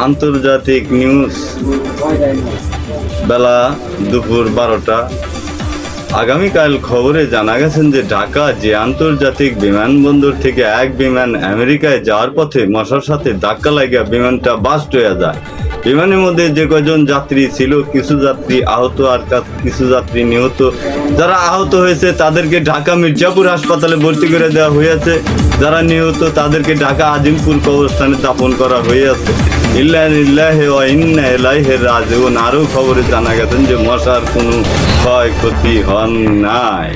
আন্তর্জাতিক নিউজ বেলা দুপুর 12টা। আগামীকাল খবরে জানা গেছেন যে ঢাকা যে আন্তর্জাতিক বিমানবন্দর থেকে এক বিমান আমেরিকায় যাওয়ার পথে মশার সাথে ধাক্কা লাগিয়া বিমানটা বাস্ট হয়ে যায়। বিমানের মধ্যে যে কজন যাত্রী ছিল, কিছু যাত্রী আহত আর কিছু যাত্রী নিহত। যারা আহত হয়েছে তাদেরকে ঢাকা মির্জাপুর হাসপাতালে ভর্তি করে দেওয়া হয়েছে। যারা নিহত তাদেরকে ঢাকা আজিমপুর কবরস্থানে দাফন করা হয়েছে। ইন্না লিল্লাহি ওয়া ইন্না ইলাইহি রাজিউন। আরও খবরে জানা গেছেন যে মশার কোনো ক্ষয়ক্ষতি হন নাই।